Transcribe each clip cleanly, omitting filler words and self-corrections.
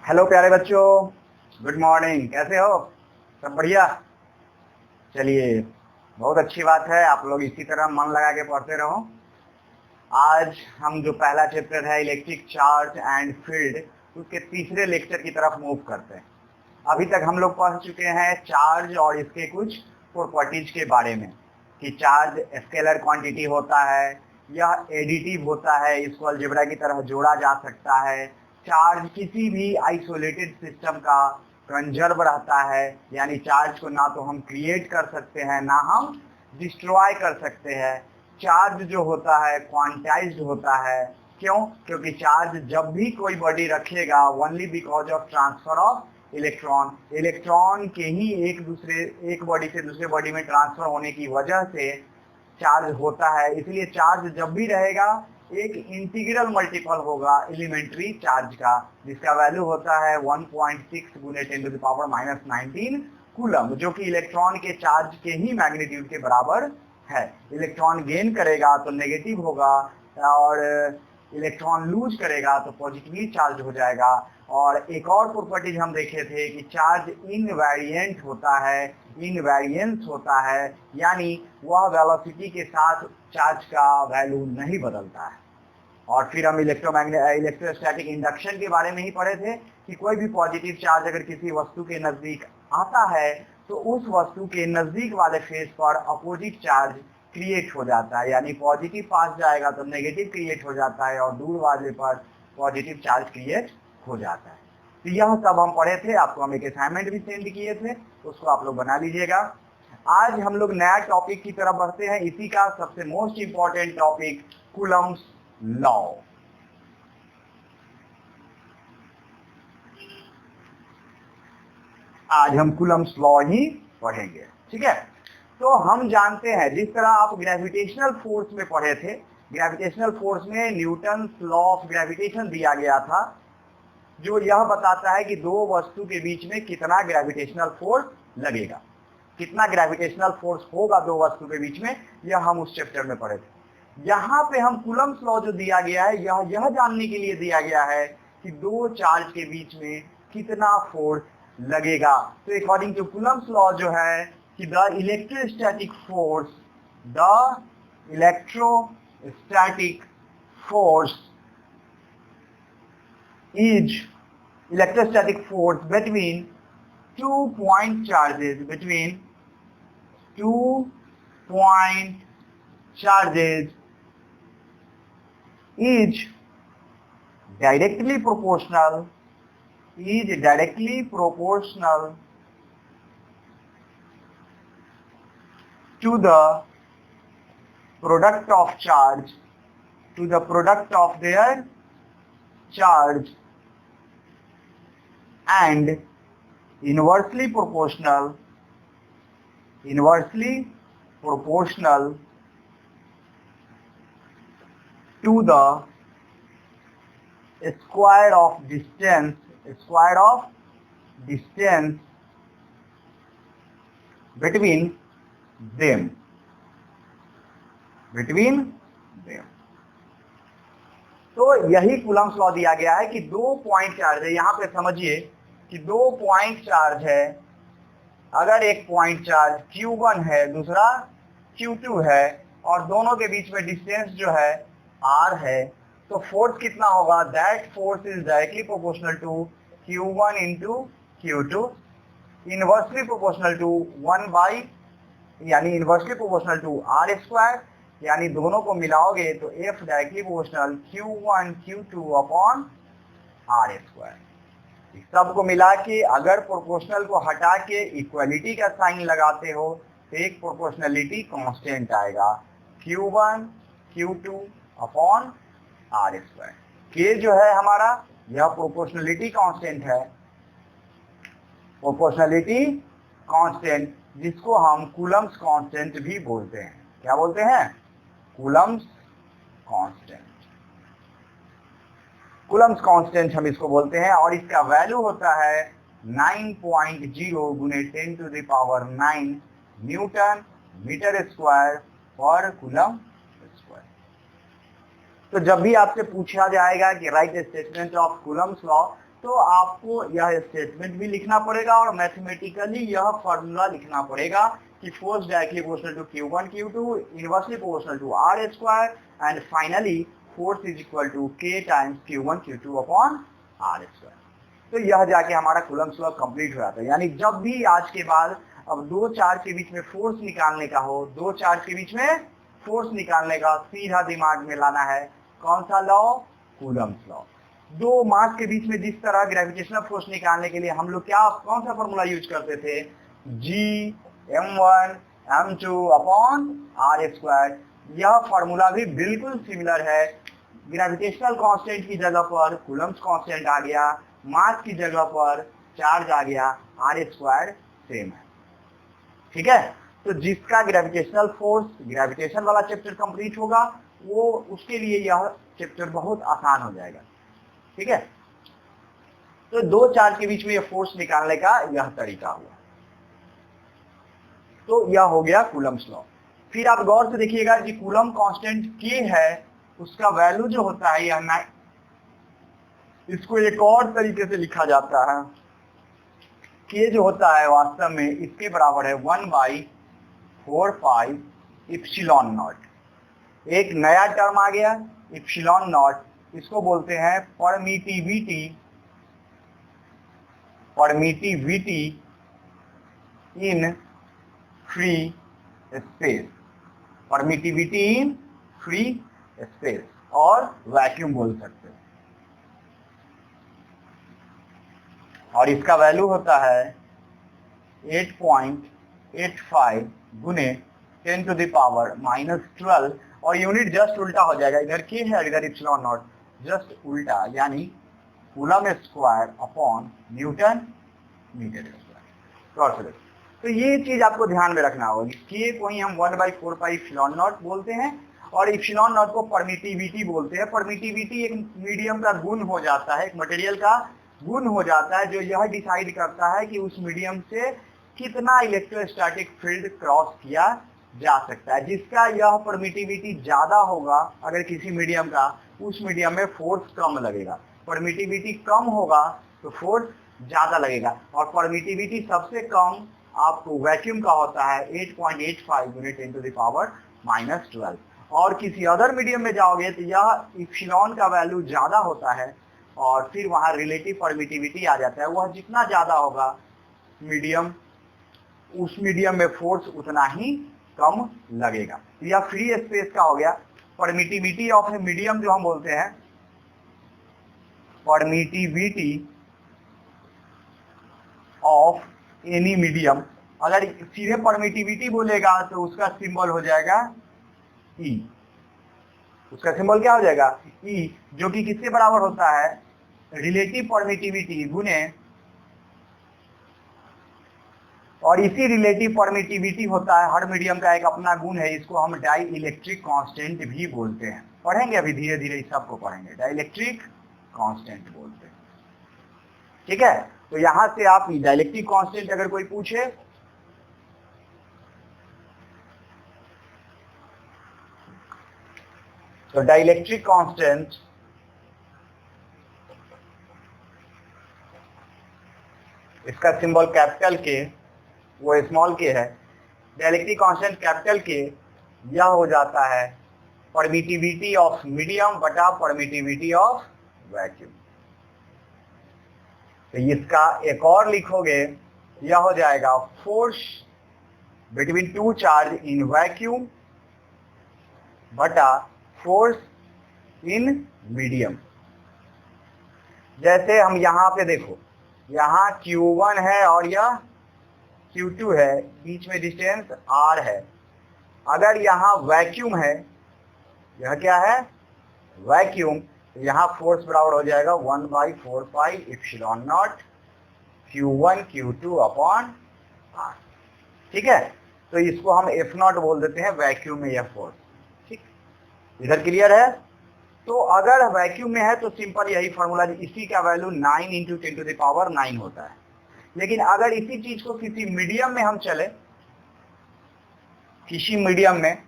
Hello प्यारे बच्चों, good morning. कैसे हो? सब बढ़िया? चलिए, बहुत अच्छी बात है। आप लोग इसी तरह मन लगा के पढ़ते रहो। आज हम जो पहला चैप्टर है इलेक्ट्रिक चार्ज एंड फील्ड, उसके तीसरे लेक्चर की तरफ मूव करते हैं। अभी तक हम लोग पढ़ चुके हैं चार्ज और इसके कुछ प्रॉपर्टीज के बारे में, कि चार्ज स्केलर क्वांटिटी होता है, यह एडिटिव होता है, इसको अलजेब्रा की तरह जोड़ा जा सकता है। चार्ज किसी भी आइसोलेटेड सिस्टम का कंजर्व रहता है, यानी चार्ज को ना तो हम क्रिएट कर सकते हैं ना हम डिस्ट्रॉय कर सकते हैं। चार्ज जो होता है क्वांटाइज्ड होता है। क्यों? क्योंकि चार्ज जब भी कोई बॉडी रखेगा only because of transfer of electron के ही एक बॉडी से दूसरे बॉडी में ट्रांसफर होने की वजह से चार्ज होता है। इसलिए चार्ज जब भी रहेगा एक इंटीग्रल मल्टीपल होगा एलिमेंट्री चार्ज का, जिसका वैल्यू होता है 1.6 गुने 10⁻⁻19 कूलम, जो कि इलेक्ट्रॉन के चार्ज के ही मैग्नीट्यूड के बराबर है। इलेक्ट्रॉन गेन करेगा तो नेगेटिव होगा, और इलेक्ट्रॉन लूज करेगा तो पॉजिटिवली चार्ज हो जाएगा। और एक और प्रॉपर्टीज हम देखे थे कि चार्ज इनवेरिएंट होता है, इनवेरिएंस होता है, यानी वह वेलोसिटी के साथ चार्ज का वैल्यू नहीं बदलता है। और फिर हम इलेक्ट्रोस्टैटिक इंडक्शन के बारे में ही पढ़े थे कि कोई भी पॉजिटिव चार्ज अगर किसी वस्तु के नज़दीक आता है तो उस वस्तु के नज़दीक वाले फेस पर अपोजिट चार्ज क्रिएट हो जाता है, यानी पॉजिटिव पास जाएगा तो नेगेटिव क्रिएट हो जाता है और दूर वाले पर पॉजिटिव चार्ज क्रिएट हो जाता है। तो यह सब हम पढ़े थे, आपको हम एक असाइनमेंट भी सेंड किए थे, उसको आप लोग बना लीजिएगा। आज हम लोग नया टॉपिक की तरफ बढ़ते हैं, इसी का सबसे most important topic Coulomb's law. आज हम कूलम्स लॉ ही पढ़ेंगे, ठीक है। तो हम जानते हैं, जिस तरह आप ग्रेविटेशनल फोर्स में पढ़े थे, ग्रेविटेशनल फोर्स में न्यूटन लॉ ऑफ ग्रेविटेशन दिया गया था, जो यह बताता है कि दो वस्तु के बीच में कितना ग्रेविटेशनल फोर्स लगेगा, कितना ग्रेविटेशनल फोर्स होगा दो वस्तु के बीच में, यह हम उस चैप्टर में पढ़े थे। यहाँ पे हम कूलम्स लॉ जो दिया गया है यह जानने के लिए दिया गया है कि दो चार्ज के बीच में कितना फोर्स लगेगा। तो अकॉर्डिंग टू कूलम्स लॉ जो है कि the electrostatic force is electrostatic force between 2 point charges, is directly proportional to the product of their charge, and inversely proportional to the square of distance between them। तो यही Coulomb's law दिया गया है कि 2 point charge है। यहाँ पे समझिए कि 2 पॉइंट चार्ज है। अगर एक पॉइंट चार्ज Q1 है, दूसरा Q2 है, और दोनों के बीच में डिस्टेंस जो है R है, तो फोर्स कितना होगा? That force is directly proportional to Q1 into Q2, inversely proportional to 1 यानी इनवर्सली प्रोपोर्शनल टू R², यानी दोनों को मिलाओगे तो F directly proportional Q1 Q2 upon R²। सबको मिला के अगर प्रोपोर्शनल को हटा के इक्वलिटी का साइन लगाते हो तो एक प्रोपोर्शनलिटी कांस्टेंट आएगा, Q1 Q2 अपॉन R²। के जो है हमारा यह प्रोपोर्शनलिटी कांस्टेंट है, प्रोपोर्शनलिटी कांस्टेंट, जिसको हम कूलम्स कांस्टेंट भी बोलते हैं। क्या बोलते हैं? Coulomb's constant. कूलम्स कांस्टेंट हम इसको बोलते हैं, और इसका वैल्यू होता है 9.0 गुने 10⁻⁹ न्यूटन मीटर स्क्वायर पर कूलम स्क्वायर। तो जब भी आपसे पूछा जाएगा कि right statement of Coulomb's law, तो आपको यह स्टेटमेंट भी लिखना पड़ेगा और मैथमेटिकली यह फॉर्मूला लिखना पड़ेगा कि force directly proportional to Q1 Q2 inversely proportional to R square and finally force is equal to K times Q1 Q2 upon R square. तो यह जाके हमारा कूलम्ब्स लॉ कंप्लीट हो जाता है। यानी जब भी आज के बाद अब दो चार्ज के बीच में फोर्स निकालने का हो, दो चार्ज के बीच में फोर्स निकालने का सीधा दिमाग में लाना है कौन सा लॉ? Coulomb's law. दो मास के बीच में जिस तरह ग्रेविटेशनल फोर्स निकालने के लिए हम लोग कौन सा फॉर्मूला यूज करते थे? G(m1 m2 upon R square. यह फॉर्मूला भी बिल्कुल सिमिलर है। ग्रेविटेशनल कांस्टेंट की जगह पर कूलम्ब्स कांस्टेंट आ गया, मास की जगह पर चार्ज आ गया, R स्क्वायर सेम है। ठीक है, तो जिसका ग्रेविटेशनल फोर्स ग्रेविटेशन वाला चैप्टर कंप्लीट होगा वो उसके लिए यह चैप्टर बहुत आसान हो जाएगा। ठीक है, तो दो चार्ज के बीच में यह फोर्स निकालने का यह तरीका हुआ। तो यह हो गया कूलम्ब्स लॉ। फिर आप गौर से देखिएगा कि कूलम्ब कांस्टेंट K है, उसका वैल्यू जो होता है यह इसको एक और तरीके से लिखा जाता है। K जो होता है वास्तव में इसके बराबर है 1/4 इप्सिलॉन नॉट। एक नया टर्म आ गया इप्सिलॉन नॉट, इसको बोलते हैं permittivity in free space. Permittivity in free space और वैक्यूम बोल सकते हैं। और इसका वैल्यू होता है 8.85 गुने 10⁻⁻12 और यूनिट जस्ट उल्टा हो जाएगा। इधर K है इधर इप्सिलॉन नॉट, जस्ट उल्टा यानी coulomb square upon newton metre square. तो ये चीज आपको ध्यान में रखना होगा। K को ही हम 1/4 इप्सिलॉन नॉट बोलते हैं और इप्सिलॉन नॉट को परमिटिविटी बोलते हैं। परमिटिविटी एक मीडियम का गुण हो जाता है, एक मटेरियल का गुण हो जाता है जो यह डिसाइड करता है कि उस मीडियम से कितना इलेक्ट्रोस्टैटिक फील्ड क्रॉस किया जा सकता है। जिसका यह परमिटिविटी ज्यादा होगा अगर किसी मीडियम का, उस मीडियम में फोर्स कम लगेगा। परमिटिविटी कम होगा तो फोर्स ज्यादा लगेगा। और परमिटिविटी सबसे कम आपको वैक्यूम का होता है 8.85 × 10⁻⁻12। और किसी अदर मीडियम में जाओगे तो यह इप्सिलॉन का वैल्यू ज्यादा होता है और फिर वहां रिलेटिव परमिटिविटी आ जाता है। वह जितना ज्यादा होगा मीडियम, उस मीडियम में फोर्स उतना ही कम लगेगा। यह फ्री स्पेस का हो गया। परमिटिविटी ऑफ ए मीडियम जो हम बोलते हैं, परमिटिविटी ऑफ एनी मीडियम, अगर सीधे परमिटिविटी बोलेगा तो उसका सिंबल हो जाएगा E। उसका सिंबल क्या हो जाएगा? E, जो कि किसके बराबर होता है? रिलेटिव परमिटिविटी गुने, और इसी रिलेटिव परमिटिविटी होता है हर मीडियम का एक अपना गुण है, इसको हम डाई इलेक्ट्रिक कांस्टेंट भी बोलते हैं। पढ़ेंगे अभी धीरे धीरे इस सबको पढ़ेंगे, डाई इलेक्ट्रिक कांस्टेंट बोलते हैं। ठीक है, तो यहां से आप डाइलेक्ट्रिक कांस्टेंट अगर कोई पूछे तो डाइलेक्ट्रिक कांस्टेंट इसका सिंबल कैपिटल के, वो स्मॉल के है। डाइलेक्ट्रिक कांस्टेंट कैपिटल के यह हो जाता है परमिटिविटी ऑफ मीडियम बटा परमिटिविटी ऑफ वैक्यूम। तो इसका एक और लिखोगे यह हो जाएगा force between two charge in vacuum बटा फोर्स इन मीडियम। जैसे हम यहाँ पे देखो, यहाँ Q1 है और यह Q2 है, बीच में डिस्टेंस R है। अगर यहाँ वैक्यूम है, यह क्या है? वैक्यूम, यहाँ फोर्स बराबर हो जाएगा 1/4 epsilon naught Q1 Q2 upon R। ठीक है, तो इसको हम F0 बोल देते हैं वैक्यूम में यह फोर्स। ठीक, इधर क्लियर है? तो अगर वैक्यूम में है तो सिंपल यही फॉर्मूला, इसी का वैल्यू 9 × 10⁹ होता है। लेकिन अगर इसी चीज को किसी मीडियम में हम चले, किसी मीडियम में,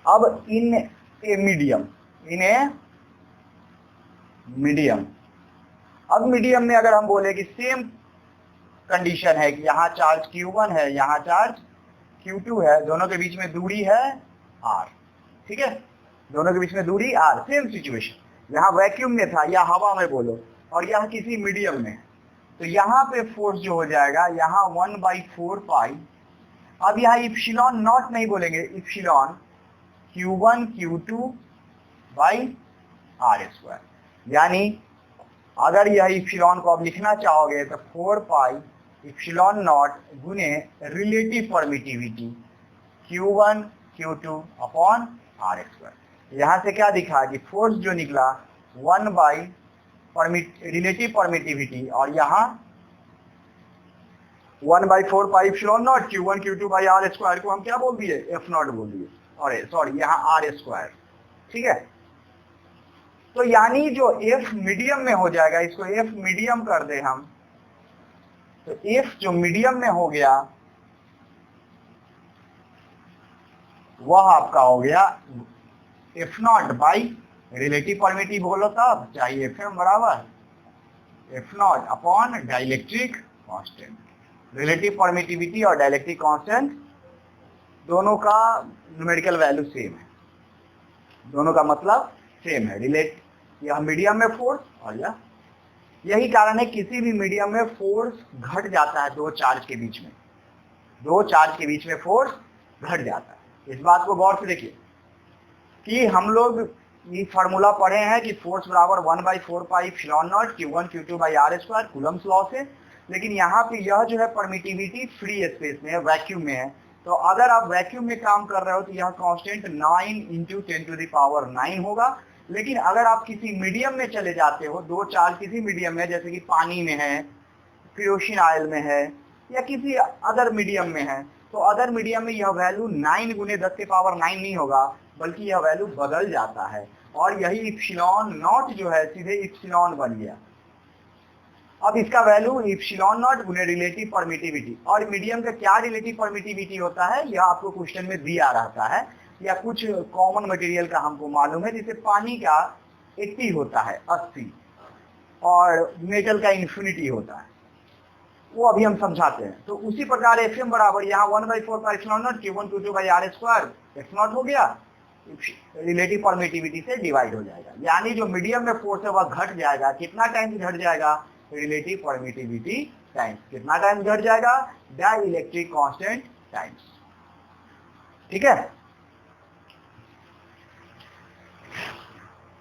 अब in a medium, in a medium. अब मीडियम में अगर हम बोले कि सेम कंडीशन है कि यहाँ चार्ज Q1 है, यहाँ चार्ज Q2 है, दोनों के बीच में दूरी है R, ठीक है, दोनों के बीच में दूरी R, सेम सिचुएशन। यहाँ वैक्यूम में था या हवा में बोलो, और यहाँ किसी मीडियम में, तो यहाँ पे फोर्स जो हो जाएगा यहाँ 1/4 पाई। अब यहाँ इप्सिलॉन नॉट नहीं बोलेंगे, epsilon Q1 Q2 by R²। यानी अगर यह इप्सिलॉन को आप लिखना चाहोगे तो 4 पाई इप्सिलॉन नॉट गुने relative permittivity Q1 Q2 upon R²। यहाँ से क्या दिखा कि फोर्स जो निकला 1 बाई रिलेटिव परमिटिविटी, और यहाँ 1/4 pi epsilon naught Q1 Q2 by R² को हम क्या बोल दिए, F नॉट बोल दिए, और सॉरी यहाँ R², ठीक है। तो यानी जो F मीडियम में हो जाएगा, इसको F मीडियम कर दे हम, तो F जो मीडियम में हो गया वह आपका हो गया F not by relative primitive बोलो तब चाहिए FM बराबर F not upon dielectric constant. Relative permittivity और डाइलेक्ट्रिक कांस्टेंट दोनों का न्यूमेरिकल वैल्यू सेम है, दोनों का मतलब सेम है, रिलेट, यह मीडियम में फोर्स और यही कारण है किसी भी मीडियम में फोर्स घट जाता है, दो चार्ज के बीच में, दो चार्ज के बीच में फोर्स घट जाता है। इस बात को गौर से देखिए कि हम लोग ये फार्मूला पढ़े हैं कि फोर्स बराबर 1/4 pi epsilon naught Q1 Q2 by R², Coulomb's law से। लेकिन यहाँ पे यह जो है परमिटिविटी फ्री स्पेस में है, वैक्यूम में है, तो अगर आप वैक्यूम में काम कर रहे हो तो यह कांस्टेंट 9 × 10⁹ होगा। लेकिन अगर आप किसी मीडियम में चले जाते हो, दो चार्ज किसी मीडियम में, जैसे कि पानी में है, केरोसिन ऑयल में है, या किसी अदर मीडियम में है, तो अदर मीडियम में यह वैल्यू 9 × 10⁹ नहीं होगा, बल्कि यह वैल्यू बदल जाता है, और यही इप्सिलॉन नॉट जो है सीधे इप्सिलॉन बन गया। अब इसका वैल्यू इप्सिलॉन नॉट गुने रिलेटिव परमिटिविटी, और मीडियम का क्या रिलेटिव परमिटिविटी होता है यह आपको क्वेश्चन में दिया रहता है, या कुछ कॉमन मटेरियल का हमको मालूम है, जैसे पानी का 80 होता है, 80, और मेटल का इन्फिनिटी होता है, वो अभी हम समझाते हैं। तो उसी प्रकार FM बराबर यहाँ 1/4 pi epsilon naught Q1 Q2 by R², F naught हो गया, रिलेटिव परमिटिविटी से डिवाइड हो जाएगा। यानी जो मीडियम में फोर्स है वह घट जाएगा, कितना टाइम घट जाएगा, रिलेटिव परमिटिविटी टाइम्स, कितना टाइम घट जाएगा, डाइलेक्ट्रिक कांस्टेंट टाइम्स, ठीक है।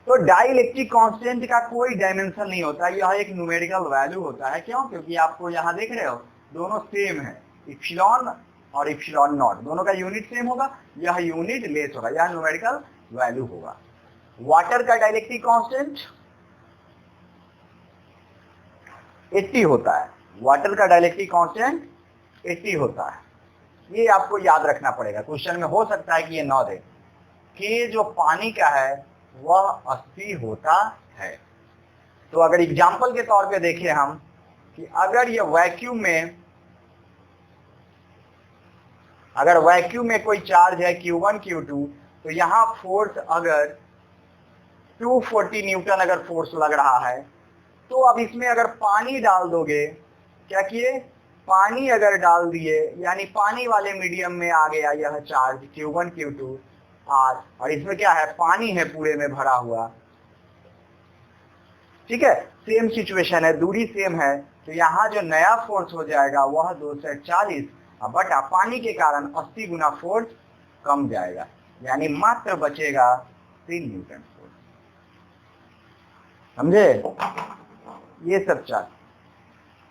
तो डाइलेक्ट्रिक कांस्टेंट का कोई डायमेंशन नहीं होता, यह एक न्यूमेरिकल वैल्यू होता है। क्यों? क्योंकि आपको यहाँ देख रहे हो दोनों सेम है, इप्सिलॉन और इप्सिलॉन नॉट, दोनों का यूनिट सेम होगा, यह यूनिट लेस होगा, यह न्यूमेरिकल वैल्यू होगा। वाटर का डाइलेक्ट्रिक कांस्टेंट 80 होता है, वाटर का डाइलेक्ट्रिक कांस्टेंट 80 होता है, ये आपको याद रखना पड़ेगा। क्वेश्चन में हो सकता है कि ये न दे कि जो पानी का है वह 80 होता है। तो अगर एग्जाम्पल के तौर पे देखें हम कि अगर ये वैक्यूम में कोई चार्ज है Q1 Q2, तो यहाँ फोर्स अगर 240 न्यूटन अगर फोर्स लग रहा है, तो अब इसमें अगर पानी डाल दोगे, क्या किए, पानी अगर डाल दिए, यानी पानी वाले मीडियम में आ गया यह चार्ज Q1 Q2 R, और इसमें क्या है, पानी है पूरे में भरा हुआ, ठीक है, सेम सिचुएशन है, दूरी सेम है, तो यहाँ जो नया फोर्स हो जाएगा वह 240 बटा पानी के कारण 80 गुना फोर्स कम जाएगा, यानी मात्र बचेगा 3 न्यूटन फोर्स। समझे? ये सब चार्ज,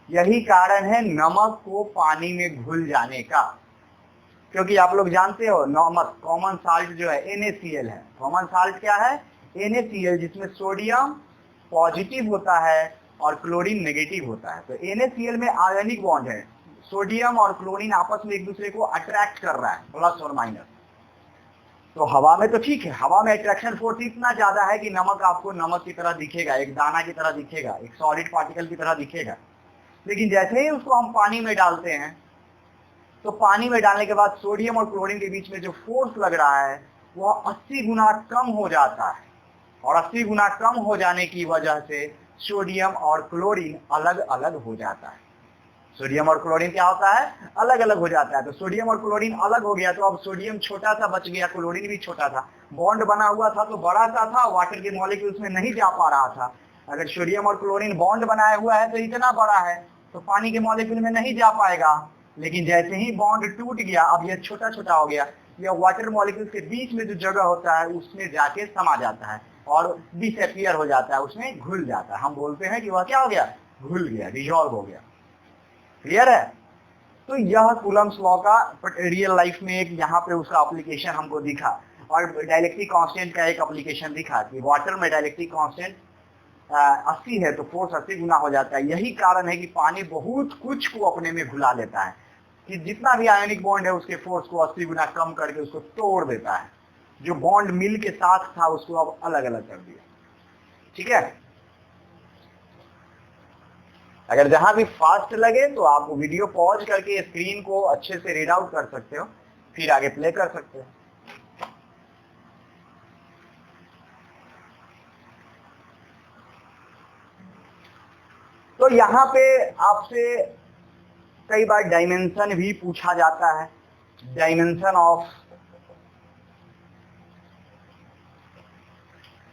यही कारण है नमक को पानी में घुल जाने का, क्योंकि आप लोग जानते हो नमक कॉमन साल्ट जो है NaCl है। कॉमन साल्ट क्या है, NaCl, जिसमें सोडियम पॉजिटिव होता है और क्लोरीन नेगेटिव होता है। तो NaCl में आयनिक बॉन्ड है, सोडियम और क्लोरीन आपस में एक दूसरे को अट्रैक्ट कर रहा है, प्लस और माइनस। तो हवा में तो ठीक है, हवा में अट्रैक्शन फोर्स इतना ज्यादा है कि नमक आपको नमक की तरह दिखेगा, एक दाना की तरह दिखेगा, एक सॉलिड पार्टिकल की तरह दिखेगा। लेकिन जैसे ही उसको हम पानी में डालते हैं, तो पानी में डालने के बाद सोडियम और क्लोरीन के बीच में जो फोर्स लग रहा है वह 80 गुना कम हो जाता है, और 80 गुना कम हो जाने की वजह से सोडियम और क्लोरीन अलग अलग हो जाता है। सोडियम और क्लोरीन क्या होता है, अलग अलग हो जाता है। तो सोडियम और क्लोरीन अलग हो गया, तो अब सोडियम छोटा सा बच गया, क्लोरीन भी छोटा था। बॉन्ड बना हुआ था तो बड़ा सा था, वाटर के मॉलिक्यूल्स में नहीं जा पा रहा था। अगर सोडियम और क्लोरीन बॉन्ड बनाया हुआ है तो इतना बड़ा है, तो पानी के मॉलिक्यूल में नहीं जा पाएगा। लेकिन जैसे ही बॉन्ड टूट गया, अब यह छोटा छोटा हो गया, यह वाटर मॉलिक्यूल के बीच में जो जगह होता है उसमें जाके समा जाता है और डिसअपियर हो जाता है, उसमें घुल जाता है। हम बोलते हैं कि वह क्या हो गया, घुल गया, डिजॉल्व हो गया। क्लियर है? तो यह कूलम्स लॉ का रियल लाइफ में एक यहाँ पे उसका एप्लीकेशन हमको दिखा, और डाइलेक्ट्रिक कांस्टेंट का एक एप्लीकेशन दिखा कि वाटर में डाइलेक्ट्रिक कांस्टेंट 80 है तो फोर्स 80 गुना हो जाता है। यही कारण है कि पानी बहुत कुछ को अपने में घुला लेता है, कि जितना भी आयनिक बॉन्ड है उसके फोर्स को 80 गुना कम करके उसको तोड़ देता है। जो बॉन्ड मिल के साथ था उसको अब अलग अलग कर दिया। ठीक है? अगर जहां भी फास्ट लगे तो आप वीडियो पॉज करके स्क्रीन को अच्छे से रीड आउट कर सकते हो, फिर आगे प्ले कर सकते हो। तो यहाँ पे आपसे कई बार डायमेंशन भी पूछा जाता है। डायमेंशन ऑफ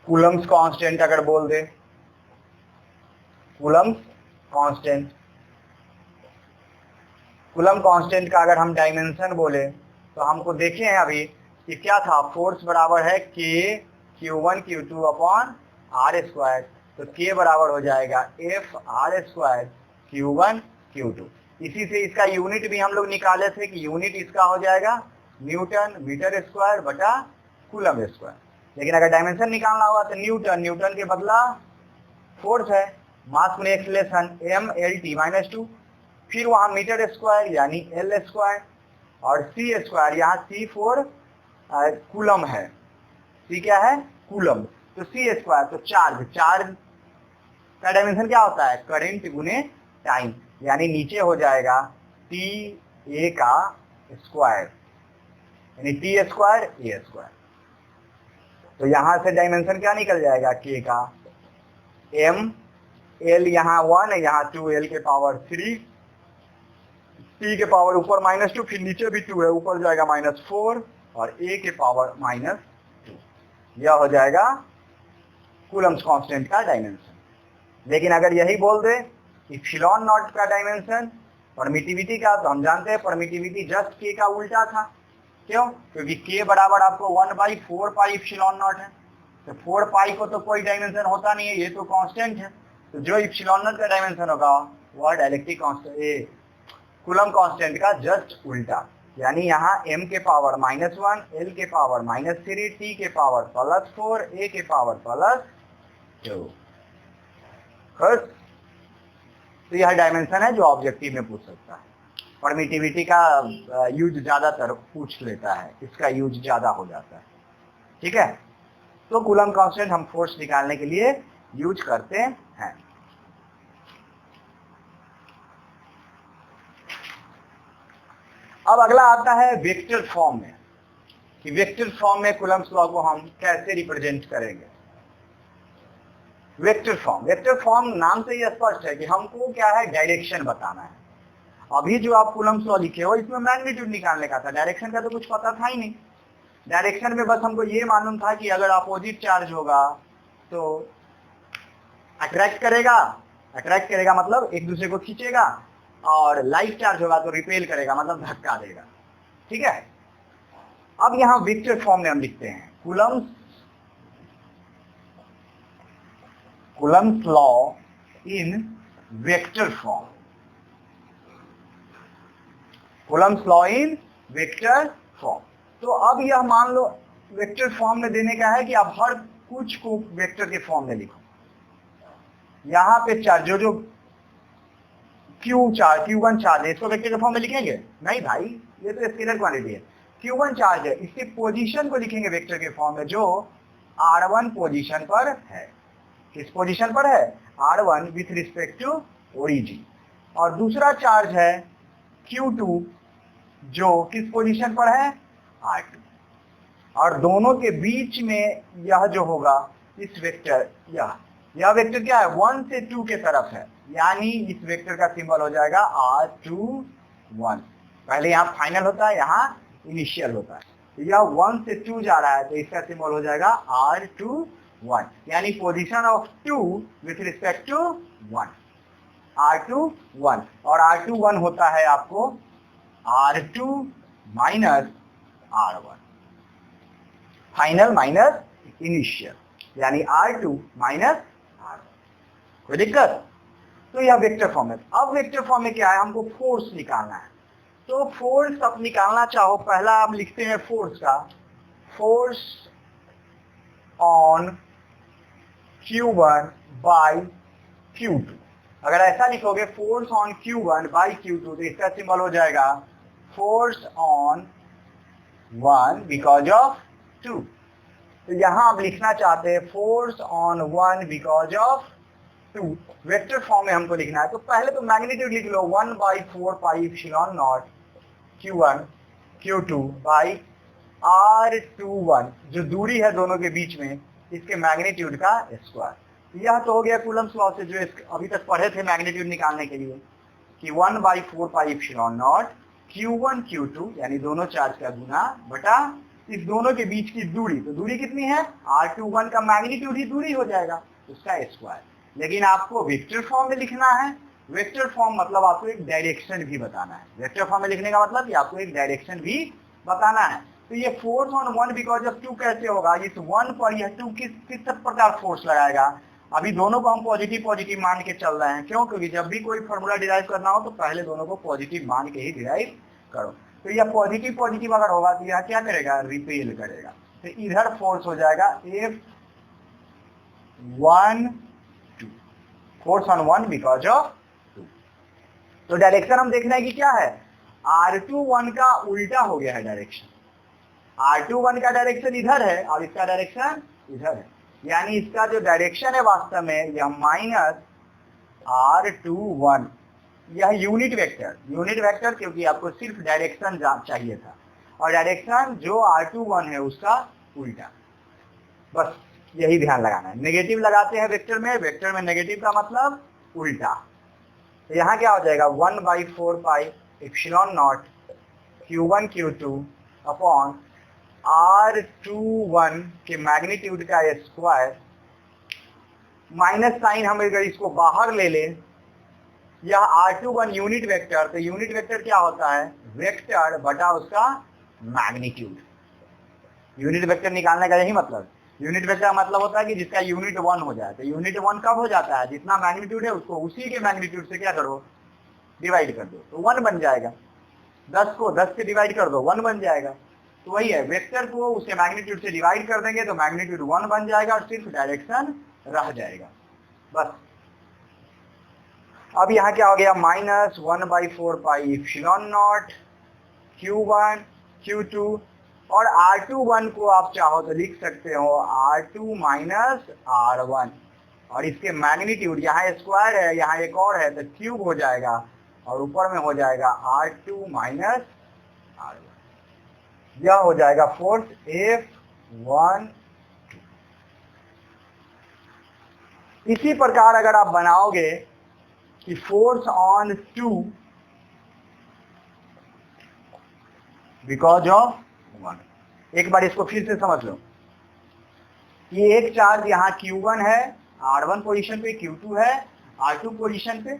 कूलम्स कांस्टेंट अगर बोल दे, कूलम्स कांस्टेंट, कूलम कांस्टेंट का अगर हम डायमेंशन बोले तो हमको देखे हैं अभी कि क्या था, फोर्स बराबर है के Q1 Q2 upon are square. तो के बराबर हो जाएगा F R square Q1 Q2। इसी से इसका यूनिट भी हम लोग निकाले थे कि यूनिट इसका हो जाएगा न्यूटन मीटर स्क्वायर बटा कूलम स्क्वायर। लेकिन अगर डायमेंशन निकालना हुआ तो न्यूटन, न्यूटन के बदला फोर्स है, मास में एक्सीलरेशन m/L/t-2, फिर वहां मीटर स्क्वायर यानी एल स्क्वायर, और सी स्क्वायर, यहाँ सी फोर कूलम है। सी क्या है, कूलम। तो सी स्क्वायर, तो चार्ज, चार्ज का डायमेंशन क्या होता है, करंट गुने टाइम, यानी नीचे हो जाएगा टी ए का स्क्वायर, यानी टी स्क्वायर ए स्क्वायर। तो यहां से डायमेंशन क्या निकल जाएगा, के का एम, एल यहाँ 1 है, यहाँ 2, एल के पावर 3, टी के पावर ऊपर -2, फिर नीचे भी 2 है, ऊपर जाएगा -4, और ए के पावर -2। यह हो जाएगा कूलम्स कांस्टेंट का डायमेंशन। लेकिन अगर यही बोल दे इप्सिलॉन नॉट का डायमेंशन परमिटिविटी का, तो हम जानते हैं परमिटिविटी जस्ट के का उल्टा था। क्यों? क्योंकि के बराबर आपको 1/4 पाई इप्सिलॉन नॉट है। तो 4 पाई को तो कोई डायमेंशन होता नहीं है, ये तो कांस्टेंट है। तो जो इप्सिलॉन नॉट का डायमेंशन होगा वह डायलेक्ट्रिक कांस्टेंट, कूलम कांस्टेंट का जस्ट उल्टा, यानी यहाँ m के पावर -1, l के पावर -3, t के पावर +4, a के पावर +2। खुश? तो यह डायमेंशन है जो ऑब्जेक्टिव में पूछ सकता है। परमिटिविटी का यूज ज्यादातर पूछ लेता है, इसका यूज ज्यादा हो जाता है। ठीक है? तो कूलम कांस्टेंट हम फोर्स निकालने के लिए यूज करते हैं। अब अगला आता है वेक्टर फॉर्म में, कि वेक्टर फॉर्म में कूलम्स लॉ को हम कैसे रिप्रेजेंट करेंगे। वेक्टर फॉर्म, वेक्टर फॉर्म नाम से ही स्पष्ट है कि हमको क्या है, डायरेक्शन बताना है। अभी जो आप कूलम्स लॉ लिखे हो इसमें मैग्नीट्यूड निकालने का था, डायरेक्शन का तो कुछ पता था ही नहीं। डायरेक्शन में बस हमको ये मालूम था कि अगर अपोजिट चार्ज होगा तो अट्रैक्ट करेगा, अट्रैक्ट करेगा मतलब एक दूसरे को खींचेगा, और लाइक चार्ज होगा तो रिपेल करेगा मतलब धक्का देगा। ठीक है? अब यहां वेक्टर फॉर्म में हम लिखते हैं Coulomb's law in vector form, Coulomb's law in vector form. तो अब यह मान लो वेक्टर फॉर्म में देने का है कि आप हर कुछ को वेक्टर के फॉर्म में लिखो। यहाँ पे चार्ज जो Q1 चार्ज है, इसको वेक्टर के फॉर्म में लिखेंगे नहीं भाई, ये तो स्केलर क्वांटिटी है। Q1 चार्ज है, इसकी पोजीशन को लिखेंगे वेक्टर के फॉर्म में, जो R1 पोजीशन पर है। किस पोजीशन पर है, R1 with respect to origin. और दूसरा चार्ज है Q2 जो किस पोजीशन पर है, R2। और दोनों के बीच में यह जो होगा इस वेक्टर, यह वेक्टर क्या है, 1 से 2 के तरफ है, यानी इस वेक्टर का सिंबल हो जाएगा R21। पहले यहाँ फाइनल होता है, यहाँ इनिशियल होता है। तो यह 1 से 2 जा रहा है, तो इसका सिंबल हो जाएगा R21, यानी position of 2 with respect to 1, R21। और R21 होता है आपको R2 minus R1, final minus initial, यानी R2 माइनस R1। कोई दिक्कत? तो यह वेक्टर फॉर्म है। अब वेक्टर फॉर्म में क्या है, हमको फोर्स निकालना है। तो फोर्स आप निकालना चाहो, पहला आप लिखते हैं फोर्स का, force on Q1 by Q2। अगर ऐसा लिखोगे force on Q1 by Q2, तो इसका सिंबल हो जाएगा फोर्स ऑन 1 बिकॉज ऑफ 2। तो यहां आप लिखना चाहते हैं force on 1 because of 2, vector form में हमको लिखना है। तो पहले तो मैग्नीट्यूड लिख लो, 1/4 pi epsilon not Q1 Q2 by R21, जो दूरी है दोनों के बीच में, इसके मैग्नीट्यूड का स्क्वायर। यह तो हो गया कूलम्स लॉ से जो अभी तक पढ़े थे मैग्नीट्यूड निकालने के लिए, कि 1/4 pi epsilon not Q1 Q2, यानी दोनों चार्ज का गुना बटा इस दोनों के बीच की दूरी। तो दूरी कितनी है, R21 का मैग्नीट्यूड ही दूरी हो जाएगा, उसका स्क्वायर। लेकिन आपको वेक्टर फॉर्म में लिखना है। वेक्टर फॉर्म मतलब आपको एक डायरेक्शन भी बताना है। वेक्टर फॉर्म में लिखने का मतलब कि आपको एक डायरेक्शन भी बताना है। तो ये फोर्स ऑन 1 बिकॉज ऑफ 2 कैसे होगा, इस 1 पर यह 2 किस प्रकार फोर्स लगाएगा। अभी दोनों को हम पॉजिटिव पॉजिटिव मान के चल रहे हैं, क्यों, क्योंकि जब भी कोई फॉर्मूला डिराइव करना हो तो पहले दोनों को पॉजिटिव मान के ही डिराइव करो। तो यह पॉजिटिव पॉजिटिव अगर होगा तो यह क्या करेगा, रिपेल करेगा। तो इधर फोर्स हो जाएगा F1 2, force on 1 because of 2। तो डायरेक्शन हम देखना है कि क्या है, R21 का उल्टा हो गया है डायरेक्शन। R21 का डायरेक्शन इधर है और इसका डायरेक्शन इधर है, यानी इसका जो डायरेक्शन है वास्तव में यह माइनस R21, यह यूनिट वेक्टर क्योंकि आपको सिर्फ डायरेक्शन चाहिए था, और डायरेक्शन जो R21 है उसका उल्टा। बस यही ध्यान लगाना है। नेगेटिव लगाते हैं वेक्टर में नेगेटिव का मतलब उल्टा। तो यहाँ क्या हो जाएगा, 1/4 pi epsilon not Q1 Q2 upon R21 के मैग्नीट्यूड का स्क्वायर, माइनस साइन हम अगर इसको बाहर ले लें, यह R21 यूनिट वेक्टर, तो यूनिट वेक्टर क्या होता है, वेक्टर बटा उसका मैग्नीट्यूड। यूनिट वेक्टर निकालने का यही मतलब, यूनिट वेक्टर का मतलब होता है कि जिसका यूनिट 1 हो जाए। तो यूनिट 1 कब हो जाता है, जितना मैग्नीट्यूड है उसको उसी के मैग्नीट्यूड से क्या करो, डिवाइड कर दो, तो 1 बन जाएगा। 10 को 10 से डिवाइड कर दो, 1 बन जाएगा। तो वही है, वेक्टर को उसके मैग्नीट्यूड से डिवाइड कर देंगे तो मैग्नीट्यूड 1 बन जाएगा और सिर्फ डायरेक्शन रह जाएगा, बस। अब यहाँ क्या हो गया, minus 1/4 pi epsilon not Q1 Q2, और R21 को आप चाहो तो लिख सकते हो R2 माइनस R1, और इसके मैग्नीट्यूड, यहाँ स्क्वायर है यहाँ एक और है तो क्यूब हो जाएगा, और ऊपर में हो जाएगा R2 माइनस R1। यह हो जाएगा फोर्स F1। इसी प्रकार अगर आप बनाओगे कि फोर्स ऑन 2 बिकॉज ऑफ 1, एक बार इसको फिर से समझ लो कि एक चार्ज यहाँ Q1 है, R1 पोजीशन पे, Q2 है R2 पोजीशन पे।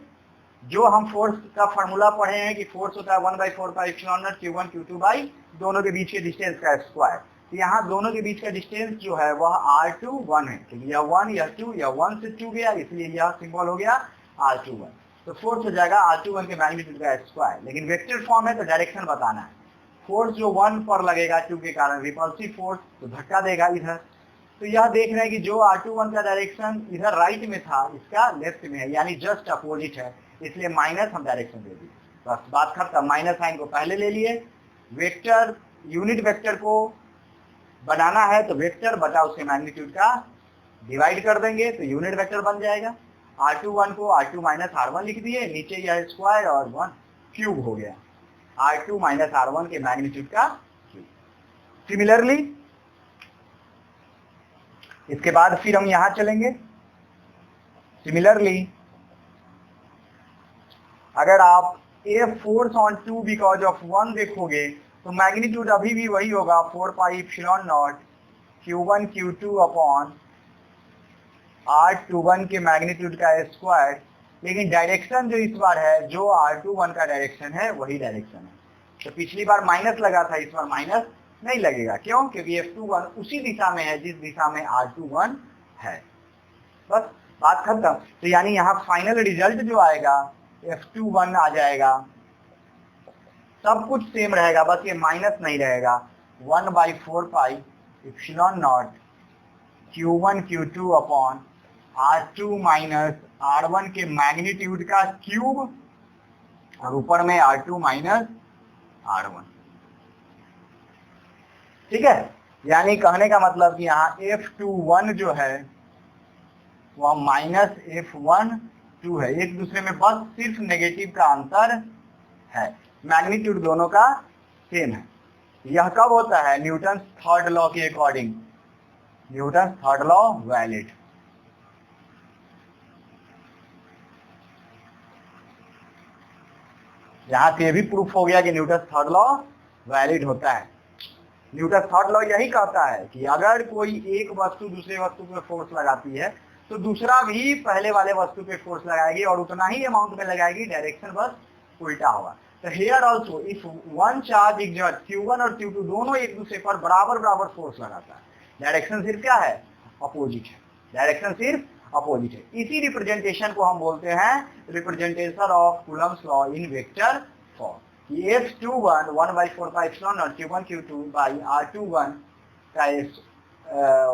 जो हम फोर्स का फार्मूला पढ़े हैं कि फोर्स होता है 1/4 pi epsilon not Q1 Q2 by दोनों के बीच के डिस्टेंस का स्क्वायर। तो यहाँ दोनों के बीच का डिस्टेंस जो है वह R21 है, क्योंकि यह 1 यह 2, यह 1 से 2 गया, इसलिए यह सिंबल हो गया R21। तो फोर्स हो जाएगा R21 के मैग्नीट्यूड का स्क्वायर। लेकिन वेक्टर फॉर्म है तो डायरेक्शन बताना है। फोर्स जो 1 पर लगेगा 2 के कारण रिपल्सिव फोर्स, तो धक्का देगा इधर। तो यह देख रहे हैं कि जो R21 का डायरेक्शन इधर राइट में था, इसका लेफ्ट में है, यानी जस्ट अपोजिट है, इसलिए माइनस हम डायरेक्शन दे दिए, बस बात खत्म। माइनस साइन को पहले ले लिए। वेक्टर, यूनिट वेक्टर को बनाना है तो वेक्टर बटा उसके मैग्नीट्यूड का डिवाइड कर देंगे तो यूनिट वेक्टर बन जाएगा। R21 को R2 माइनस R1 लिख दिए, नीचे यह स्क्वायर और 1 क्यूब हो गया, R2 माइनस R1 के मैग्नीट्यूड का क्यूब। सिमिलरली इसके बाद फिर हम यहां चलेंगे। सिमिलरली अगर आप a force on 2 because of 1 देखोगे तो मैग्नीट्यूड अभी भी वही होगा 4 pi epsilon not Q1 Q2 upon R21 के मैग्नीट्यूड का स्क्वायर, लेकिन डायरेक्शन जो इस बार है, जो R21 का डायरेक्शन है वही डायरेक्शन है। तो पिछली बार माइनस लगा था, इस बार माइनस नहीं लगेगा। क्यों? क्योंकि F21 उसी दिशा में है जिस दिशा में R21 है। बस बात खत्म। तो यानी यहाँ फाइनल रिजल्ट जो आएगा F21 आ जाएगा, सब कुछ सेम रहेगा, बस ये माइनस नहीं रहेगा। 1/4 pi epsilon not Q1 Q2 upon R2 minus R1 के मैग्नीट्यूड का क्यूब और ऊपर में R2 माइनस R1। ठीक है, यानी कहने का मतलब कि यहाँ F21 जो है वह माइनस F12 है, एक दूसरे में बस सिर्फ नेगेटिव का अंतर है, मैग्नीट्यूड दोनों का सेम है। यह कब होता है? न्यूटन थर्ड लॉ के according. Newton third law valid. यहां से भी प्रूफ हो गया कि न्यूटन थर्ड लॉ वैलिड होता है। न्यूटन थर्ड लॉ यही कहता है कि अगर कोई एक वस्तु दूसरे वस्तु पे फोर्स लगाती है तो दूसरा भी पहले वाले वस्तु पे फोर्स लगाएगी और उतना ही अमाउंट में लगाएगी, डायरेक्शन बस उल्टा होगा। तो here also if one charge exert Q1 और Q2 दोनों एक दूसरे पर बराबर बराबर फोर्स लगाता है, डायरेक्शन सिर्फ क्या है? अपोजिट है। डायरेक्शन सिर्फ अपोजिट है। इसी रिप्रेजेंटेशन को हम बोलते हैं representation of Coulomb's law in vector form. F21 1/4 pi epsilon not Q1 Q2 by R21 का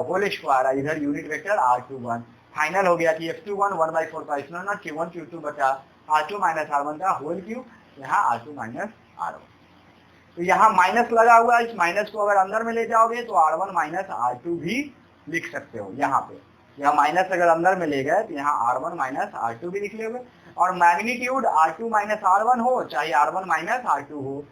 होल स्क्वायर, इधर यूनिट वेक्टर R21। फाइनल हो गया कि F21 1/4 pi epsilon not Q1 Q2 बचा R2 माइनस R1 का होल क्यूब, यहाँ R2 minus R1। तो यहाँ माइनस लगा हुआ है, इस माइनस को अगर अंदर में ले जाओगे तो R1 माइनस R2 भी लिख सकते हो। यहाँ पे यह माइनस अगर अंदर में ले गए तो यहाँ R1 माइनस R2 भी लिख लोगे। और मैग्नीट्यूड R2 माइनस R1 हो चाहे R1 माइनस R2 हो,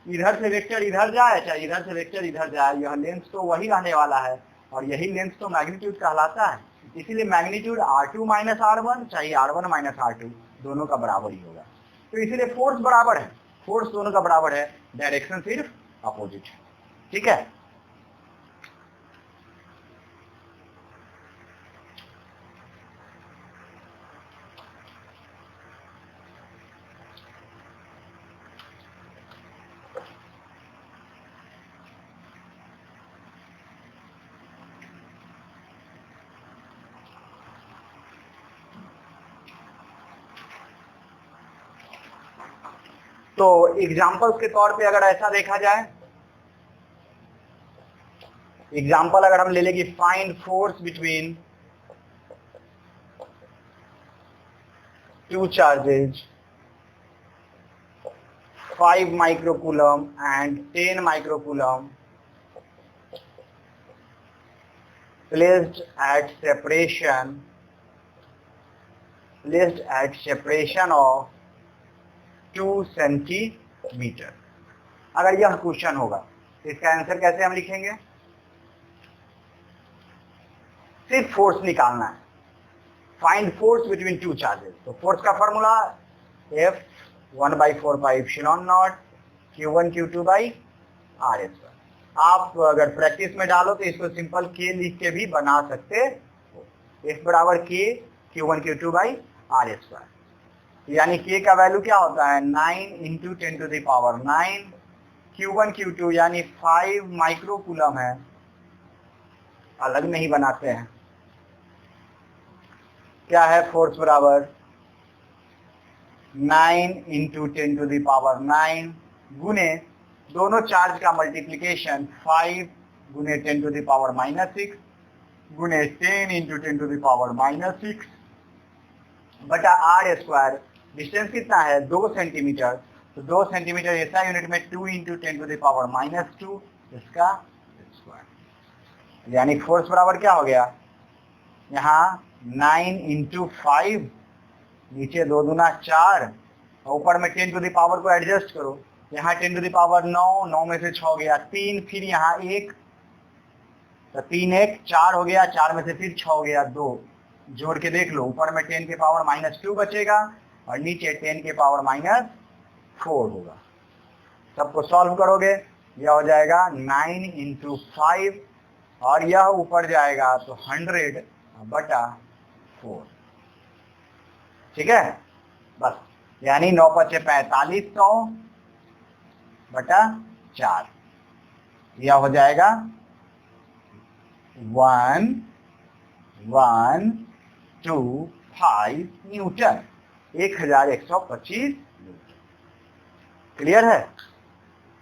इधर से वेक्टर इधर जाए चाहे इधर से वेक्टर इधर जाए, यह लेंथ तो वही रहने वाला है और यही लेंथ तो मैग्नीट्यूड कहलाता है। इसीलिए मैग्नीट्यूड R2 माइनस R1 चाहे R1 माइनस R2 दोनों का बराबर ही होगा। तो इसीलिए फोर्स बराबर है, फोर्स दोनों का बराबर है, डायरेक्शन सिर्फ अपोजिट है। ठीक है, तो एग्जाम्पल्स के तौर पे अगर ऐसा देखा जाए, एग्जाम्पल अगर हम ले लेंगे, find force between two charges 5 microcoulomb and 10 microcoulomb placed at separation of 2 centimetre. अगर यह क्वेश्चन होगा तो इसका आंसर कैसे हम लिखेंगे? सिर्फ फोर्स निकालना है, find force between two charges. तो फोर्स का formula F 1/4 pi epsilon not Q1 Q2 by R square. आप अगर प्रैक्टिस में डालो तो इसको सिंपल K लिख के भी बना सकते हो। F बराबर K Q1 Q2 by R square, यानी K का वैल्यू क्या होता है? 9 into 10 to the power 9। Q1 Q2 यानी 5 माइक्रोकूलम है, अलग नहीं बनाते हैं। क्या है फोर्स बराबर 9 इंटू 10 टू द पावर 9 गुने दोनों चार्ज का मल्टीप्लीकेशन 5 गुने 10 टू द पावर -6 गुने 10 इंटू 10 टू द पावर -6 बटा R स्क्वायर। डिस्टेंस कितना है? 2 सेंटीमीटर। तो 2 सेंटीमीटर ऐसा यूनिट में 2 इंटू 10 टू द पावर -2 इसका स्क्वायर, यानी फोर्स बराबर क्या हो गया? यहाँ 9 इंटू 5, नीचे 2 दूना 4, ऊपर में 10 टू द पावर को एडजस्ट करो। यहाँ 10 टू द पावर 9, 9 में से 6 गया 3, फिर यहाँ 1, तो 3 1 4 हो गया, 4 में से फिर 6 हो गया, 2 जोड़ के देख लो, ऊपर में 10 के पावर -2 बचेगा और नीचे 10 के पावर -4 होगा। सबको सॉल्व करोगे, यह हो जाएगा 9 × 5 और यह ऊपर जाएगा तो 100/4। ठीक है, बस यानी 9 × 5 = 45, 100/4 यह हो जाएगा 1125 न्यूटन, 1125 न्यूटन। क्लियर है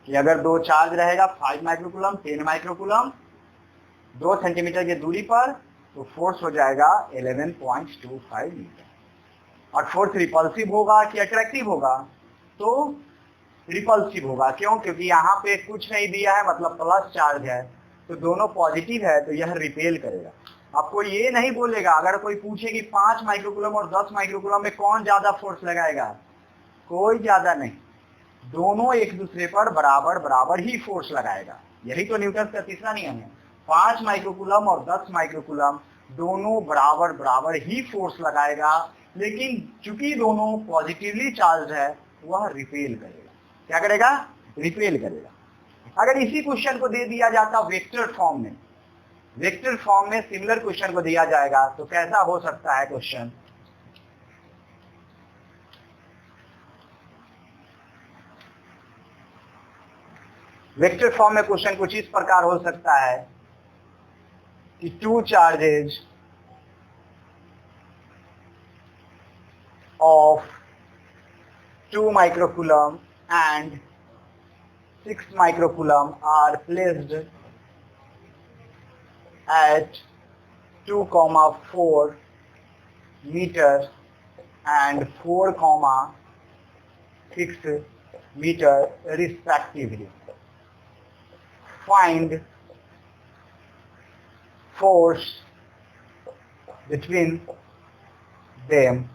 कि अगर दो चार्ज रहेगा 5 माइक्रोकूलम 10 माइक्रोकूलम 2 सेंटीमीटर की दूरी पर, तो फोर्स हो जाएगा 11.25 न्यूटन। और फोर्स रिपल्सिव होगा कि अट्रैक्टिव होगा? तो रिपल्सिव होगा। क्यों? क्योंकि यहाँ पे कुछ नहीं दिया है, मतलब प्लस चार्ज है, तो दोनों पॉजिटिव है, तो यह रिपेल करेगा। आपको ये नहीं बोलेगा, अगर कोई पूछे कि 5 माइक्रोकूलम और 10 माइक्रोकूलम में कौन ज्यादा फोर्स लगाएगा, कोई ज्यादा नहीं, दोनों एक दूसरे पर बराबर बराबर ही फोर्स लगाएगा। यही तो न्यूटन का तीसरा नियम है। 5 माइक्रोकूलम और 10 माइक्रोकूलम दोनों बराबर बराबर ही फोर्स लगाएगा, लेकिन चूंकि दोनों पॉजिटिवली चार्ज है, वह रिपेल करेगा। क्या करेगा? रिपेल करेगा। अगर इसी क्वेश्चन को दे दिया जाता वेक्टर फॉर्म में, वेक्टर फॉर्म में सिमिलर क्वेश्चन को दिया जाएगा, तो कैसा हो सकता है क्वेश्चन? वेक्टर फॉर्म में क्वेश्चन कुछ इस प्रकार हो सकता है कि 2 charges of 2 microcoulomb and 6 microcoulomb are placed at 2,4 meter and 4,6 meter respectively. Find force between them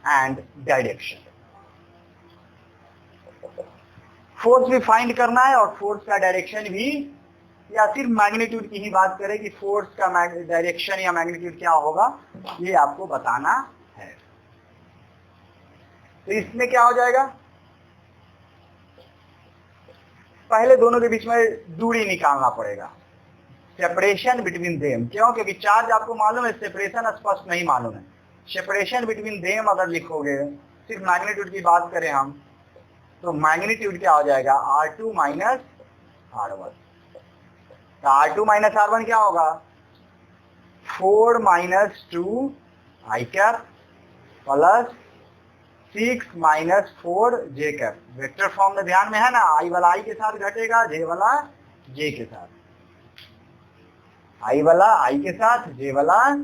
and direction. Force भी फाइंड करना है और फोर्स का डायरेक्शन भी, या सिर्फ मैग्नीट्यूड की ही बात करें कि फोर्स का डायरेक्शन या मैग्नीट्यूड क्या होगा, ये आपको बताना है। तो इसमें क्या हो जाएगा? पहले दोनों के बीच में दूरी निकालना पड़ेगा, सेपरेशन बिटवीन देम। क्यों? क्योंकि चार्ज आपको मालूम है, सेपरेशन स्पष्ट नहीं मालूम है। सेपरेशन बिटवीन देम अगर लिखोगे, सिर्फ मैग्नीट्यूड की बात करें हम, तो मैग्नीट्यूड क्या हो जाएगा? R2 - R1। तो R2 - R1 क्या होगा? 4 - 2 I cap plus 6 - 4 J cap. Vector form में ध्यान में है ना, I वाला I के साथ घटेगा, J वाला J के साथ, I वाला I के साथ, J वाला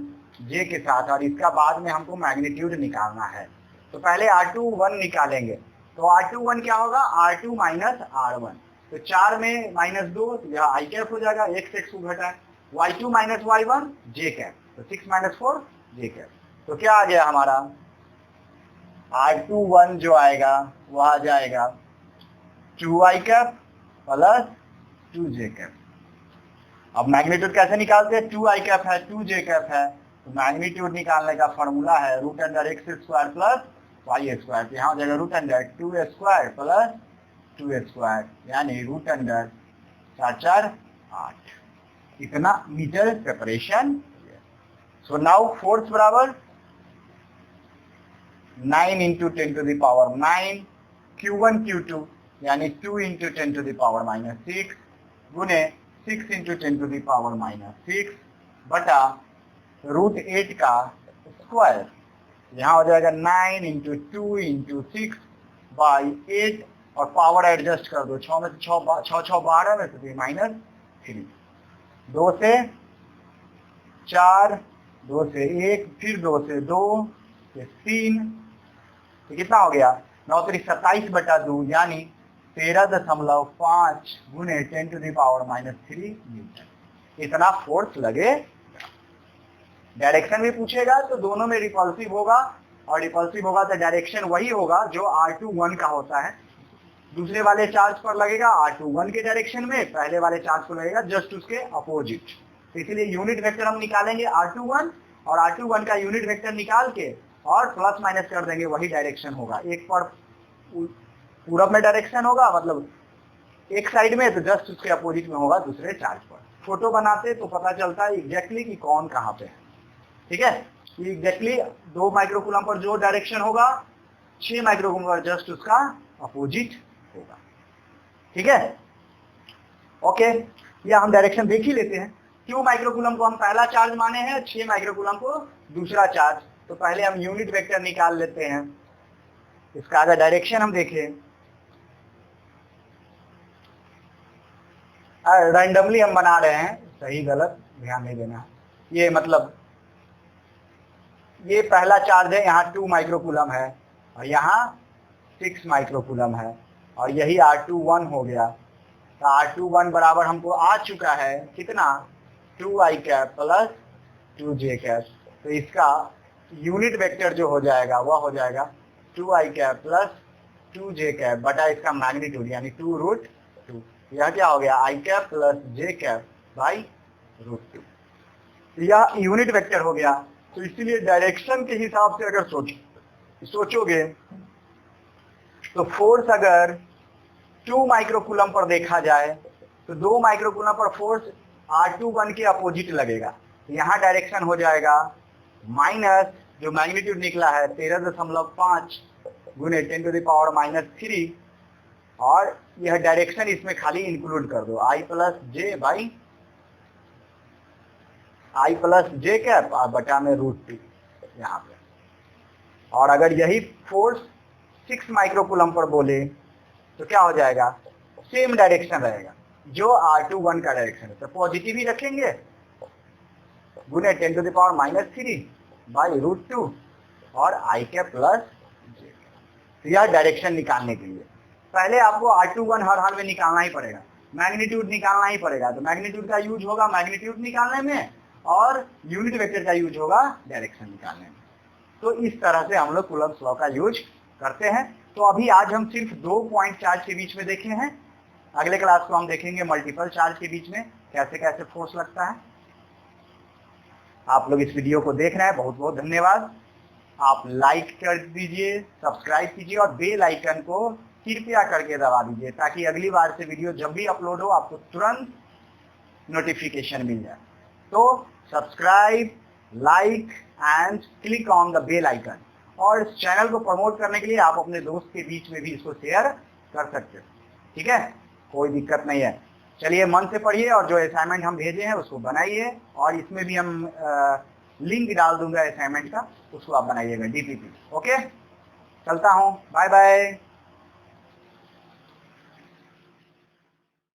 J के साथ, और इसका बाद में हमको मैग्नीट्यूड निकालना है। तो पहले R21 निकालेंगे, तो R21 क्या होगा? R2 - R1। तो 4 में -2, यह I कैप हो जाएगा, एक से 1 घटा है, Y2 - Y1 J कैप, तो 6 - 4 J कैप। तो क्या आ गया हमारा? R21 जो आएगा वह आ जाएगा 2I cap plus 2J cap. अब मैग्नीट्यूड कैसे निकालते हैं? 2I कैप है, 2J कैप है, तो मैग्नीट्यूड निकालने का फॉर्मूला है √x² प्लस y²। तो यहाँ हो जाएगा √2² प्लस 2² यानी √4 8। इतना metre separation. So now force बराबर 9 × 10⁻9 Q1 Q2 यानी 2 × 10⁻6 गुने 6 × 10⁻6 बटा √8 का स्क्वायर। यहाँ हो जाएगा 9 × 2 × 6 बाई 8, और पावर एडजस्ट कर दो, 6 में से 6 12 में से -3, 2 से 4, 2 से 1, फिर 2 से 2 से 3, तो कितना हो गया? 9 × 27/2 यानी 13.5 गुने 10⁻³ न्यूटन। इतना फोर्स लगे। डायरेक्शन भी पूछेगा तो दोनों में रिपल्सिव होगा, और रिपल्सिव होगा तो डायरेक्शन वही होगा जो R21 का होता है। दूसरे वाले चार्ज पर लगेगा R21 के डायरेक्शन में, पहले वाले चार्ज को लगेगा जस्ट उसके अपोजिट। तो इसीलिए यूनिट वेक्टर हम निकालेंगे R21 और R21 का यूनिट वेक्टर निकाल के और प्लस माइनस कर देंगे, वही डायरेक्शन होगा। एक पर पूरब में डायरेक्शन होगा, मतलब एक साइड में, तो जस्ट उसके अपोजिट में होगा दूसरे चार्ज पर। फोटो बनाते तो पता चलता है एग्जैक्टली कि कौन कहाँ पे है। ठीक है, एग्जैक्टली 2 माइक्रोकूलम पर जो डायरेक्शन होगा 6 माइक्रोकूलम पर जस्ट उसका अपोजिट होगा। ठीक है, ओके, या हम डायरेक्शन देख ही लेते हैं। Q माइक्रोकूलम को हम पहला चार्ज माने हैं, 6 माइक्रोकूलम को दूसरा चार्ज। तो पहले हम यूनिट वेक्टर निकाल लेते हैं। इसका अगर डायरेक्शन हम देखें, रैंडमली हम बना रहे हैं, सही गलत ध्यान नहीं देना। ये मतलब ये पहला चार्ज है, यहाँ 2 माइक्रोकूलम है और यहाँ 6 माइक्रोकूलम है, और यही R21 हो गया। तो R21 बराबर हमको आ चुका है कितना, 2i cap plus 2j cap. तो इसका यूनिट वेक्टर जो हो जाएगा वह हो जाएगा 2i cap plus 2j cap बटा इसका मैग्नीट्यूड यानी 2√2। यह क्या हो गया, i cap plus j cap by √2। यह यूनिट वेक्टर हो गया। तो इसीलिए डायरेक्शन के हिसाब से अगर सोचोगे तो फोर्स अगर 2 माइक्रोकूलम पर देखा जाए तो 2 माइक्रोकूलम पर फोर्स R21 के अपोजिट लगेगा। यहाँ डायरेक्शन हो जाएगा माइनस, जो मैग्नीट्यूड निकला है 13.5 गुने 10⁻³ और यह डायरेक्शन इसमें खाली इंक्लूड कर दो, I प्लस जे कैप और बटा में √2 यहाँ पे। और अगर यही फोर्स 6 माइक्रोकूलम पर बोले तो क्या हो जाएगा, सेम डायरेक्शन रहेगा जो R21 का डायरेक्शन है। तो पॉजिटिव ही रखेंगे गुने 10⁻³ बाई √2 और I कैप प्लस जे। तो यह डायरेक्शन निकालने के लिए पहले आपको R21 हर हाल में निकालना ही पड़ेगा, मैग्नीट्यूड निकालना ही पड़ेगा। तो मैग्नीट्यूड का यूज होगा मैग्नीट्यूड निकालने में और यूनिट वेक्टर का यूज होगा डायरेक्शन निकालने में। तो इस तरह से हम लोग कूलम्ब्स लॉ का यूज करते हैं। तो अभी आज हम सिर्फ 2 पॉइंट चार्ज के बीच में देखे हैं। अगले क्लास को हम देखेंगे मल्टीपल चार्ज के बीच में कैसे कैसे फोर्स लगता है। आप लोग इस वीडियो को देख रहे हैं, बहुत बहुत धन्यवाद। आप लाइक कर दीजिए, सब्सक्राइब कीजिए और बेल आइकन को कृपया करके दबा दीजिए ताकि अगली बार से वीडियो जब भी अपलोड हो आपको तुरंत नोटिफिकेशन मिल जाए। तो subscribe, like and click on the bell icon. और इस चैनल को प्रमोट करने के लिए आप अपने दोस्त के बीच में भी इसको शेयर कर सकते हो। ठीक है, कोई दिक्कत नहीं है। चलिए मन से पढ़िए और जो असाइनमेंट हम भेजे हैं उसको बनाइए, और इसमें भी हम लिंक डाल दूंगा असाइनमेंट का, उसको आप बनाइएगा DPP। ओके, चलता हूँ, बाय बाय।